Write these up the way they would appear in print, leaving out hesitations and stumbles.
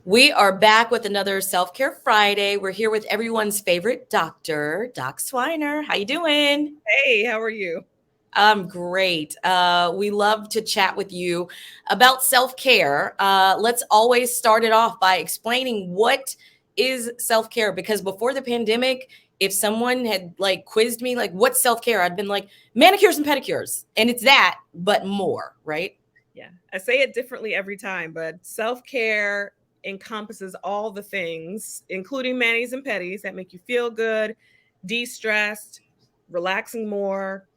We are back with another Self-Care Friday. We're here with everyone's favorite doctor, Doc Swiner. How you doing? Hey, how are you? I'm great. We love to chat with you about self-care. Let's always start it off by explaining what is self-care, because before the pandemic, if someone had like quizzed me like what's self-care, I'd been like manicures and pedicures, and it's that but more, right? Yeah, I say it differently every time, but self care encompasses all the things, including manis and petties, that make you feel good, de stressed, relaxing more,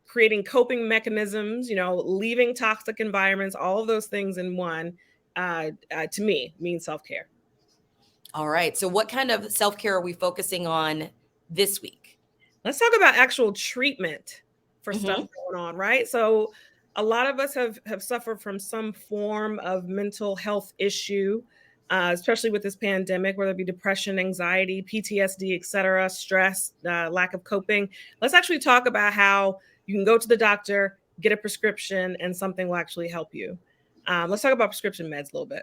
creating coping mechanisms, leaving toxic environments, all of those things in one, to me, means self care. All right. So what kind of self-care are we focusing on this week? Let's talk about actual treatment for stuff Mhm. going on, right? So a lot of us have suffered from some form of mental health issue, especially with this pandemic, whether it be depression, anxiety, PTSD, etc., stress, lack of coping. Let's actually talk about how you can go to the doctor, get a prescription, and something will actually help you. Let's talk about prescription meds a little bit.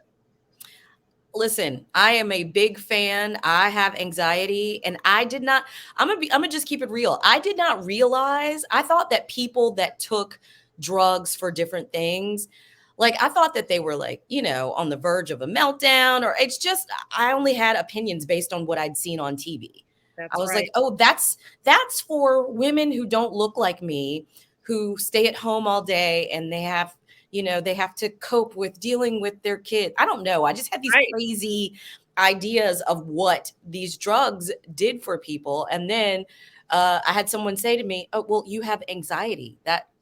Listen, I am a big fan. I have anxiety, and I did not I'm gonna just keep it real. I did not realize. I thought that people that took drugs for different things, like I thought that they were like, on the verge of a meltdown, or it's just I only had opinions based on what I'd seen on TV. I That's was like, right. "Oh, that's for women who don't look like me, who stay at home all day and they have to cope with dealing with their kid." I don't know. I just had these Right. crazy ideas of what these drugs did for people. And then I had someone say to me, "Oh, well, you have anxiety.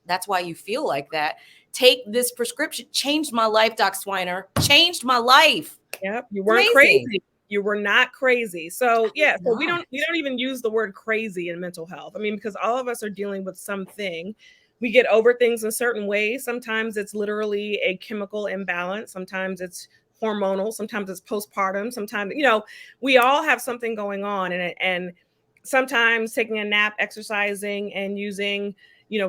That's why you feel like that. Take this prescription." Changed my life, Doc Swiner. Changed my life. Yep, you It's weren't amazing. crazy. You were not crazy. So, I was yeah, so we not. don't we don't even use the word crazy in mental health. I mean, because all of us are dealing with something. We get over things in certain ways. Sometimes it's literally a chemical imbalance, sometimes it's hormonal, sometimes it's postpartum, sometimes, we all have something going on, and sometimes taking a nap, exercising, and using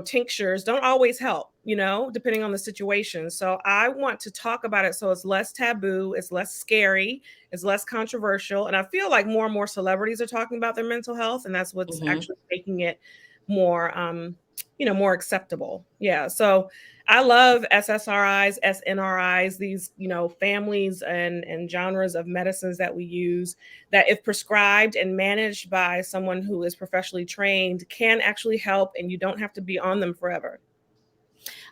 tinctures don't always help, depending on the situation. So I want to talk about it so it's less taboo, it's less scary, it's less controversial. And I feel like more and more celebrities are talking about their mental health, and that's what's Mhm. actually making it more more acceptable. Yeah. So I love SSRIs, SNRIs, these, families and genres of medicines that we use that, if prescribed and managed by someone who is professionally trained, can actually help, and you don't have to be on them forever.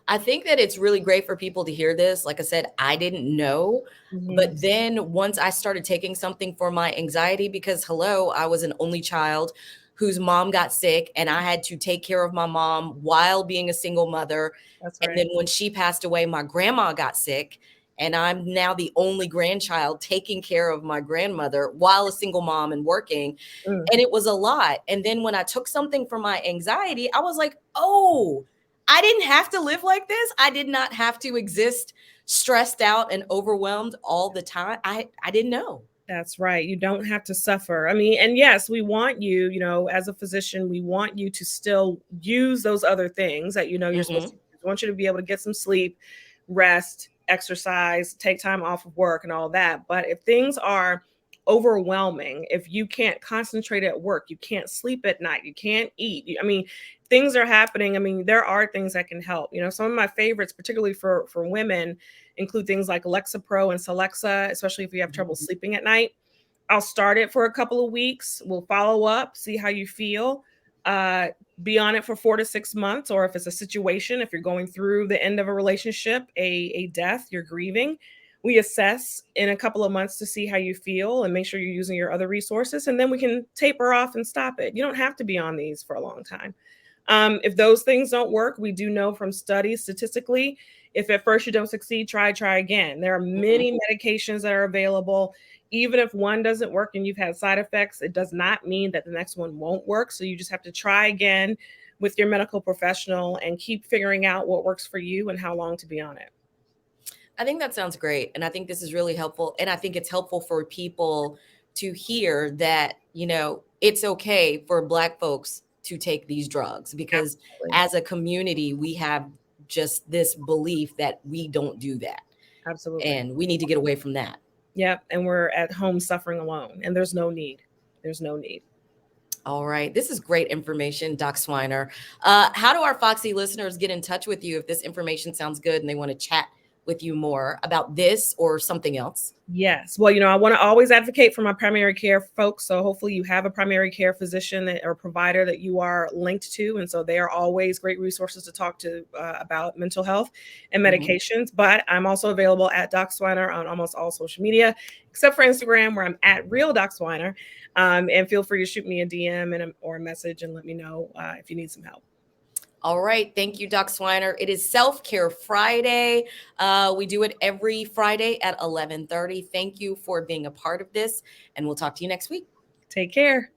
I think that it's really great for people to hear this. Like I said, I didn't know. Hmm. But then once I started taking something for my anxiety, because hello, I was an only child whose mom got sick, and I had to take care of my mom while being a single mother. That's And then right. when she passed away, my grandma got sick. And I'm now the only grandchild taking care of my grandmother while a single mom and working. Mm. And it was a lot. And then when I took something for my anxiety, I was like, oh, I didn't have to live like this. I did not have to exist stressed out and overwhelmed all the time. I didn't know. That's right. You don't have to suffer. I mean, and yes, we want you, as a physician, we want you to still use those other things that you're supposed to Mhm. use. We want you to be able to get some sleep, rest, exercise, take time off of work and all that. But if things are overwhelming, if you can't concentrate at work, you can't sleep at night, you can't eat. I mean, things are happening. I mean, there are things that can help. Some of my favorites, particularly for women, include things like Lexapro and Celexa, especially if you have trouble Mhm. sleeping at night. I'll start it for a couple of weeks. We'll follow up, see how you feel. Uh, be on it for 4 to 6 months, or if it's a situation, if you're going through the end of a relationship, a death, you're grieving. We assess in a couple of months to see how you feel and make sure you're using your other resources, and then we can taper off and stop it. You don't have to be on these for a long time. If those things don't work, we do know from studies statistically, if at first you don't succeed, try again. There are Mhm. many medications that are available. Even if one doesn't work and you've had side effects, it does not mean that the next one won't work. So you just have to try again with your medical professional and keep figuring out what works for you and how long to be on it. I think that sounds great. And I think this is really helpful. And I think it's helpful for people to hear that, it's okay for Black folks to take these drugs, because Absolutely. as a community, we have just this belief that we don't do that. Absolutely. And we need to get away from that. Yep. And we're at home suffering alone, and there's no need. There's no need. All right. This is great information, Doc Swiner. How do our Foxy listeners get in touch with you if this information sounds good and they want to chat with you more about this or something else? Yes. Well, I want to always advocate for my primary care folks. So hopefully you have a primary care physician or provider that you are linked to. And so they are always great resources to talk to about mental health and Mhm. medications. But I'm also available at Doc Swiner on almost all social media, except for Instagram, where I'm at Real Doc Swiner. And feel free to shoot me a DM or a message and let me know if you need some help. All right. Thank you, Doc Swiner. It is Self Care Friday. We do it every Friday at 11:30. Thank you for being a part of this, and we'll talk to you next week. Take care.